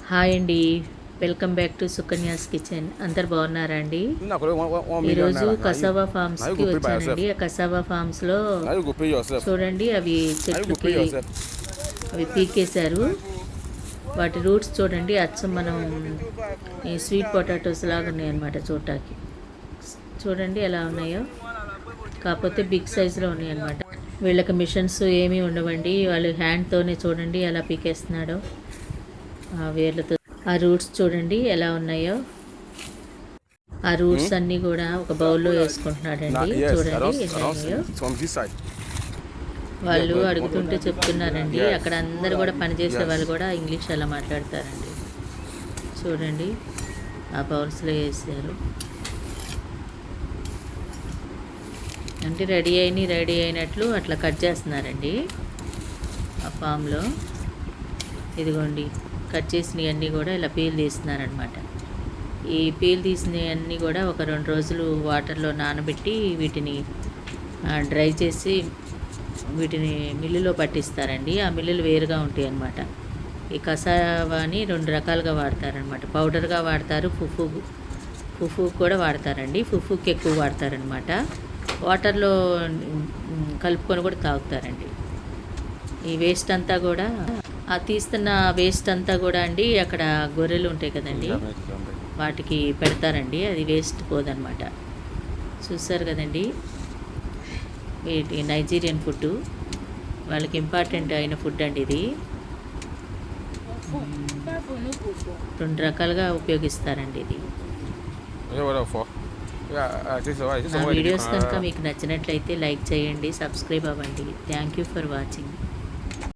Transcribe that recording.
Hi అండి. Welcome back to Sukanya's kitchen. అందరు బాగున్నారా అండి? ఈరోజు కసావా ఫార్మ్స్కి వచ్చానండి. ఆ కసావా ఫార్మ్స్లో చూడండి అవి చెట్లుకి అవి పీకేశారు. వాటి రూట్స్ చూడండి అచ్చం మనం ఈ స్వీట్ పొటాటోస్ లాగా ఉన్నాయి అన్నమాట చూడటానికి. చూడండి ఎలా ఉన్నాయో, కాకపోతే బిగ్ సైజులో ఉన్నాయి అన్నమాట. వీళ్ళకి మిషన్స్ ఏమీ ఉండవండి, వాళ్ళు హ్యాండ్తోనే చూడండి ఎలా పీకేస్తున్నాడో వేర్లతో. ఆ రూట్స్ చూడండి ఎలా ఉన్నాయో. ఆ రూట్స్ అన్నీ కూడా ఒక బౌల్లో వేసుకుంటున్నాడండి. చూడండి ఎన్ని. వాళ్ళు అడుగుతుంటే చెప్తున్నారండి. అక్కడ అందరు కూడా పనిచేసే వాళ్ళు కూడా ఇంగ్లీష్ అలా మాట్లాడతారండి. చూడండి ఆ బౌల్స్లో వేసారు అంటే రెడీ అయినట్లు అట్లా కట్ చేస్తున్నారండి ఆ ఫామ్లో. ఇదిగోండి కట్ చేసినవన్నీ కూడా ఇలా పీల్ తీస్తున్నారనమాట. ఈ పీల్ తీసినవన్నీ కూడా ఒక 2 రోజులు వాటర్లో నానబెట్టి వీటిని డ్రై చేసి వీటిని మిల్లులో పట్టిస్తారండి. ఆ మిల్లులు వేరుగా ఉంటాయి అన్నమాట. ఈ కసావాని 2 రకాలుగా వాడతారనమాట. పౌడర్గా వాడతారు, ఫుఫు కూడా వాడతారండి. ఫుఫుకి ఎక్కువ వాడతారనమాట. వాటర్లో కలుపుకొని కూడా తాగుతారండి. ఈ వేస్ట్ అంతా కూడా ఆ తీస్తున్న వేస్ట్ అంతా కూడా అండి అక్కడ గొర్రెలు ఉంటాయి కదండి, వాటికి పెడతారండి. అది వేస్ట్ పోదనమాట. చూసారు కదండి, వీటి నైజీరియన్ ఫుడ్ వాళ్ళకి ఇంపార్టెంట్ అయిన ఫుడ్ అండి ఇది. 2 రకాలుగా ఉపయోగిస్తారండి ఇది. నా వీడియోస్ కనుక మీకు నచ్చినట్లయితే లైక్ చేయండి, సబ్స్క్రైబ్ అవ్వండి. Thank you for watching.